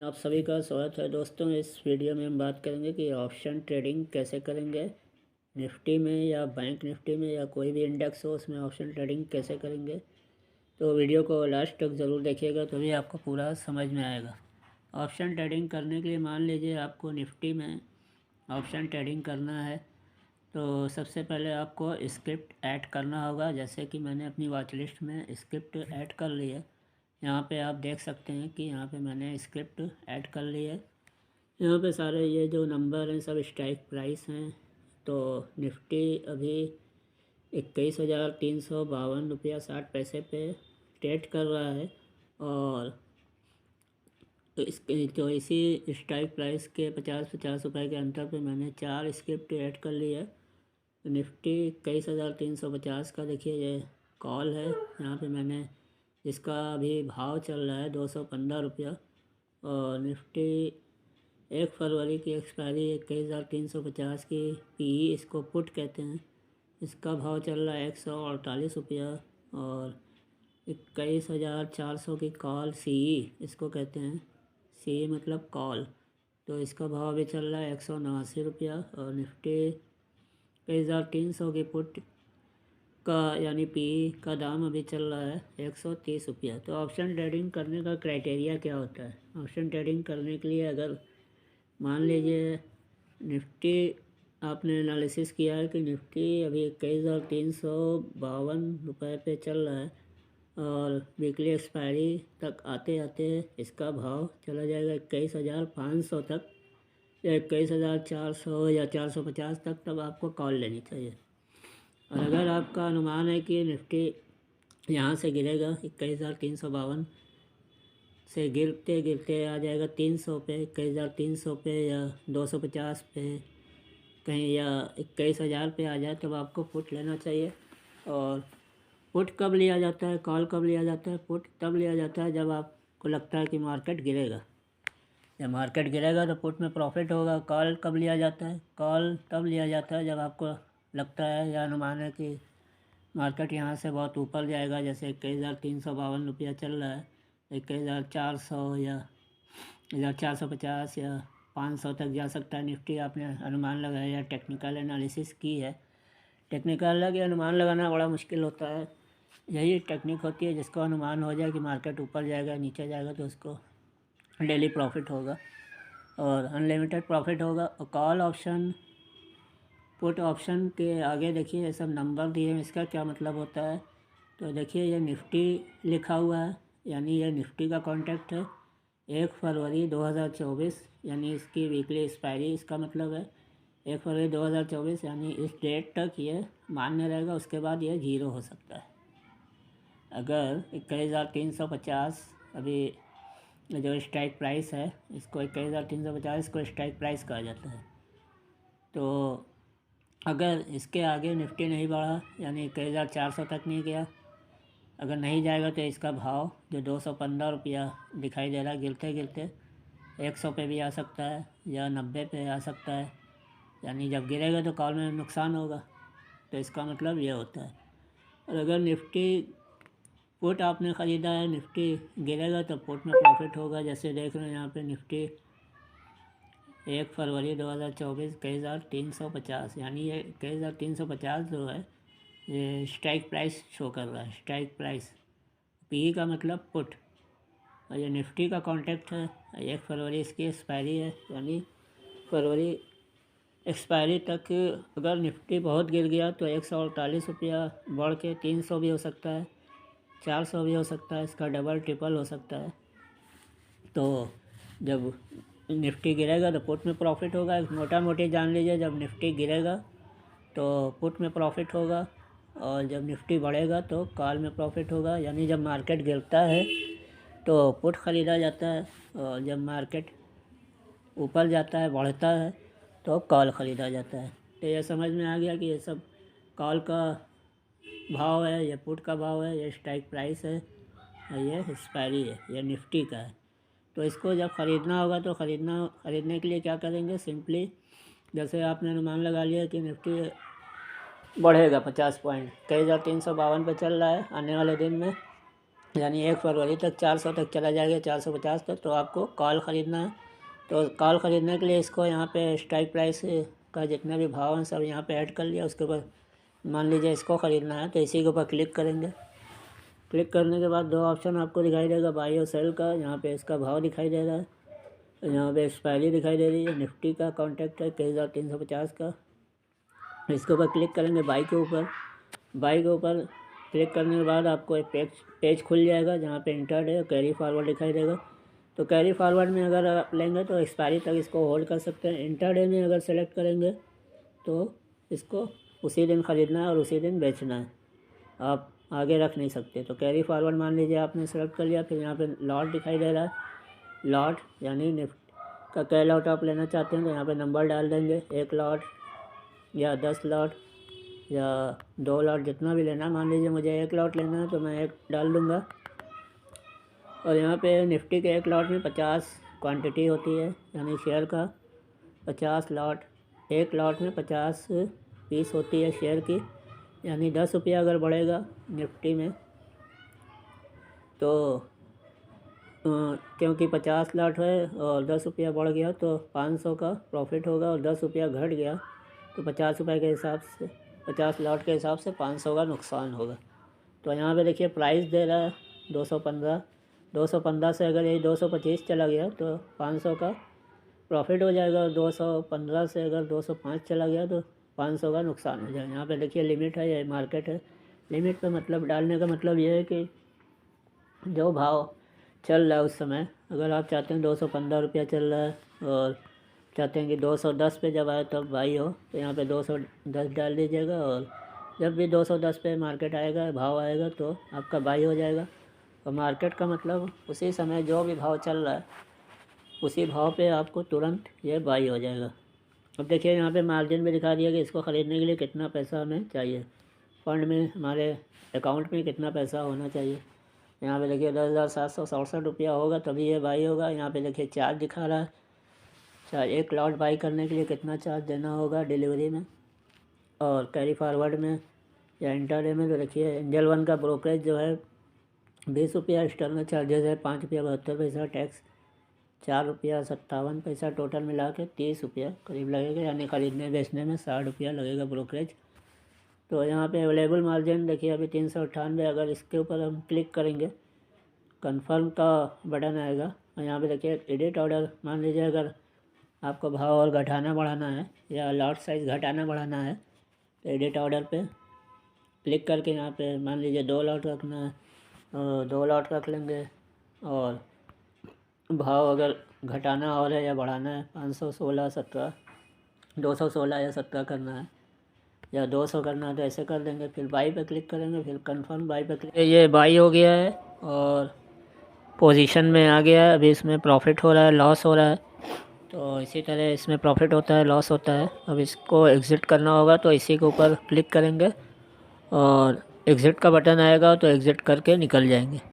आप सभी का स्वागत है दोस्तों। इस वीडियो में हम बात करेंगे कि ऑप्शन ट्रेडिंग कैसे करेंगे निफ्टी में या बैंक निफ्टी में या कोई भी इंडेक्स हो उसमें ऑप्शन ट्रेडिंग कैसे करेंगे। तो वीडियो को लास्ट तक ज़रूर देखिएगा तभी आपको पूरा समझ में आएगा। ऑप्शन ट्रेडिंग करने के लिए मान लीजिए आपको निफ्टी में ऑप्शन ट्रेडिंग करना है तो सबसे पहले आपको स्क्रिप्ट ऐड करना होगा। जैसे कि मैंने अपनी वॉच लिस्ट में स्क्रिप्ट ऐड कर ली है। यहाँ पे आप देख सकते हैं कि यहाँ पे मैंने स्क्रिप्ट ऐड कर ली है। यहाँ पे सारे ये जो नंबर हैं सब स्ट्राइक प्राइस हैं। तो निफ्टी अभी 21,352 रुपया 60 पैसे पे ट्रेड कर रहा है। और तो इसके तो इसी स्ट्राइक प्राइस के 50-50 रुपये के अंतर पे मैंने 4 स्क्रिप्ट ऐड कर ली है। निफ्टी 21,350 का देखिए ये कॉल है। यहाँ पे मैंने इसका अभी भाव चल रहा है 215 रुपया। और निफ्टी 1 फरवरी की एक्सपायरी 21,350 की पीई इसको पुट कहते हैं। इसका भाव चल रहा है 148 रुपया। और 21,400 की कॉल सीई इसको कहते हैं। सीई मतलब कॉल। तो इसका भाव अभी चल रहा है 189 रुपया। और निफ्टी 21,300 की पुट का यानी पी का दाम अभी चल रहा है 130 रुपया। तो ऑप्शन ट्रेडिंग करने का क्राइटेरिया क्या होता है? ऑप्शन ट्रेडिंग करने के लिए अगर मान लीजिए निफ्टी आपने एनालिसिस किया है कि निफ्टी अभी 21,352 रुपये पे चल रहा है और वीकली एक्सपायरी तक आते आते इसका भाव चला जाएगा 21,500 तक या 21,400 या 450 तक, तब आपको कॉल लेनी चाहिए। और अगर आपका अनुमान है कि निफ्टी यहाँ से गिरेगा 21,352 से गिरते गिरते आ जाएगा 300 पे, 21,300 पे या 250 पे कहीं या 21,000 पे आ जाए तब आपको पुट लेना चाहिए। और पुट कब लिया जाता है, कॉल कब लिया जाता है? पुट तब लिया जाता है जब आपको लगता है कि मार्केट गिरेगा। जब मार्केट गिरेगा तो पुट में प्रॉफिट होगा। कॉल कब लिया जाता है? कॉल तब लिया जाता है जब आपको लगता है या अनुमान है कि मार्केट यहाँ से बहुत ऊपर जाएगा। जैसे 21,352 रुपया चल रहा है, 21,400 या 1,450 या 500 तक जा सकता है निफ्टी। आपने अनुमान लगाया या टेक्निकल एनालिसिस की है। टेक्निकल लगे अनुमान लगाना बड़ा मुश्किल होता है। यही टेक्निक होती है जिसको अनुमान हो जाए कि मार्केट ऊपर जाएगा नीचे जाएगा तो उसको डेली प्रॉफिट होगा और अनलिमिटेड प्रॉफिट होगा। और कॉल ऑप्शन पुट ऑप्शन के आगे देखिए ये सब नंबर दिए हैं। इसका क्या मतलब होता है? तो देखिए ये निफ्टी लिखा हुआ है यानी ये निफ्टी का कॉन्ट्रैक्ट है। 1 फरवरी 2024 यानी इसकी वीकली एक्सपायरी। इसका मतलब है 1 फरवरी 2024 यानी इस डेट तक ये मान्य रहेगा, उसके बाद ये ज़ीरो हो सकता है। अगर 21,350 अभी जो स्ट्राइक प्राइस है इसको 21,350 इसको स्ट्राइक प्राइस कहा जाता है। तो अगर इसके आगे निफ्टी नहीं बढ़ा यानी 21,400 तक नहीं गया, अगर नहीं जाएगा तो इसका भाव जो 215 रुपया दिखाई दे रहा है गिरते गिरते 100 पे भी आ सकता है या 90 पे आ सकता है। यानी जब गिरेगा तो कॉल में नुकसान होगा। तो इसका मतलब ये होता है। और अगर निफ्टी पुट आपने ख़रीदा है, निफ्टी गिरेगा तो पुट में प्रॉफिट होगा। जैसे देख रहे हैं यहाँ पे निफ्टी 1 फरवरी 2024 21,350 यानी ये 21,350 जो है ये स्ट्राइक प्राइस शो कर रहा है। स्ट्राइक प्राइस पी का मतलब पुट। और ये निफ्टी का कॉन्ट्रैक्ट है। 1 फरवरी इसकी एक्सपायरी है यानी फरवरी एक्सपायरी तक अगर निफ्टी बहुत गिर गया तो 148 रुपया बढ़ के 300 भी हो सकता है, 400 भी हो सकता है, इसका डबल ट्रिपल हो सकता है। तो जब निफ्टी गिरेगा तो पुट में प्रॉफिट होगा। मोटा मोटी जान लीजिए जब निफ्टी गिरेगा तो पुट में प्रॉफिट होगा और जब निफ्टी बढ़ेगा तो कॉल में प्रॉफिट होगा। यानी जब मार्केट गिरता है तो पुट ख़रीदा जाता है और जब मार्केट ऊपर जाता है बढ़ता है तो कॉल ख़रीदा जाता है। तो ये समझ में आ गया कि ये सब कॉल का भाव है, ये पुट का भाव है, ये स्ट्राइक प्राइस है और ये एक्सपायरी है, ये निफ्टी का है। तो इसको जब ख़रीदना होगा तो ख़रीदने के लिए क्या करेंगे? सिंपली जैसे आपने अनुमान लगा लिया कि निफ्टी बढ़ेगा 50 पॉइंट, 21,352 पे चल रहा है आने वाले दिन में यानी 1 फरवरी तक 400 तक चला जाएगा, 450 तक। तो आपको कॉल ख़रीदना है। तो कॉल ख़रीदने के लिए इसको यहाँ पे स्ट्राइक प्राइस का जितने भी भाव हैं सब यहाँ पे ऐड कर लिया। उसके ऊपर मान लीजिए इसको ख़रीदना है तो इसी के ऊपर क्लिक करेंगे। क्लिक करने के बाद 2 ऑप्शन आपको दिखाई देगा, बाई और सेल का। यहाँ पे इसका भाव दिखाई दे रहा है, यहाँ पे एक्सपायरी दिखाई दे रही है। निफ्टी का कॉन्ट्रैक्ट है 23,350 का। इसके ऊपर क्लिक करेंगे बाई के ऊपर। बाई के ऊपर क्लिक करने के बाद आपको एक पेज खुल जाएगा जहाँ पे इंटरडे कैरी फॉरवर्ड दिखाई देगा। तो कैरी फॉरवर्ड में अगर आप लेंगे तो एक्सपायरी तक इसको होल्ड कर सकते हैं। इंटरडे में अगर सेलेक्ट करेंगे तो इसको उसी दिन ख़रीदना है और उसी दिन बेचना है, आप आगे रख नहीं सकते। तो कैरी फॉरवर्ड मान लीजिए आपने सेलेक्ट कर लिया। फिर यहाँ पे लॉट दिखाई दे रहा है, लॉट यानी निफ्टी का क्या लॉट आप लेना चाहते हैं तो यहाँ पे नंबर डाल देंगे, 1 लॉट या 10 लॉट या 2 लॉट, जितना भी लेना। मान लीजिए मुझे 1 लॉट लेना है तो मैं 1 डाल दूँगा। और यहाँ पे निफ्टी के 1 लॉट में 50 क्वांटिटी होती है, यानी शेयर का 50 लॉट। 1 लॉट में 50 पीस होती है शेयर की, यानी 10 रुपया अगर बढ़ेगा निफ्टी में तो क्योंकि 50 लॉट है और 10 रुपया बढ़ गया तो 500 का प्रॉफिट होगा। और 10 रुपया घट गया तो 50 रुपये के हिसाब से, 50 लॉट के हिसाब से 500 का नुकसान होगा। तो यहाँ पे देखिए प्राइस दे रहा है 215। 215 से अगर ये 225 चला गया तो 500 का प्रॉफिट हो जाएगा। और 215 से अगर 205 चला गया तो 500 का नुकसान हो जाएगा। यहाँ पे देखिए लिमिट है, ये मार्केट है। लिमिट पे मतलब डालने का मतलब ये है कि जो भाव चल रहा है उस समय, अगर आप चाहते हैं 215 रुपया चल रहा है और चाहते हैं कि 210 पे जब आए तब बाई हो तो यहाँ पे 210 डाल दीजिएगा। और जब भी 210 पे मार्केट आएगा, भाव आएगा तो आपका बाई हो जाएगा। और मार्केट का मतलब उसी समय जो भी भाव चल रहा है उसी भाव पे आपको तुरंत ये बाई हो जाएगा। अब देखिए यहाँ पे मार्जिन भी दिखा दिया कि इसको ख़रीदने के लिए कितना पैसा हमें चाहिए, फंड में हमारे अकाउंट में कितना पैसा होना चाहिए। यहाँ पे देखिए 10,767 रुपया होगा तभी ये बाई होगा। यहाँ पे देखिए चार्ज दिखा रहा है, चार्ज 1 लॉट बाई करने के लिए कितना चार्ज देना होगा डिलीवरी में और कैरी फॉरवर्ड में या इंटरडे में। तो देखिए एंजल वन का ब्रोकरेज जो है 20 रुपया एक्सटर्नल चार्जेस है, 5 रुपया 72 पैसा टैक्स, 4 रुपया 57 पैसा, टोटल मिला के 30 रुपया करीब लगेगा। यानी ख़रीदने बेचने में 60 रुपया लगेगा ब्रोकरेज। तो यहाँ पे अवेलेबल मार्जिन देखिए अभी 398। अगर इसके ऊपर हम क्लिक करेंगे कंफर्म का बटन आएगा और यहाँ पे देखिए एडिट ऑर्डर। मान लीजिए अगर आपको भाव और घटाना बढ़ाना है या लॉट साइज़ घटाना बढ़ाना है तो एडिट ऑर्डर पे क्लिक करके यहाँ पे मान लीजिए 2 लॉट रखना है, 2 लॉट रख लेंगे। और भाव अगर घटाना और है या बढ़ाना है 516, 17, 216 या 17 करना है या 200 करना है तो ऐसे कर देंगे। फिर बाई पे क्लिक करेंगे, फिर कंफर्म बाई पे क्लिक। ये बाई हो गया है और पोजीशन में आ गया है। अभी इसमें प्रॉफिट हो रहा है, लॉस हो रहा है। तो इसी तरह इसमें प्रॉफिट होता है, लॉस होता है। अब इसको एग्ज़िट करना होगा तो इसी के ऊपर क्लिक करेंगे और एग्ज़िट का बटन आएगा तो एग्ज़िट करके निकल जाएंगे।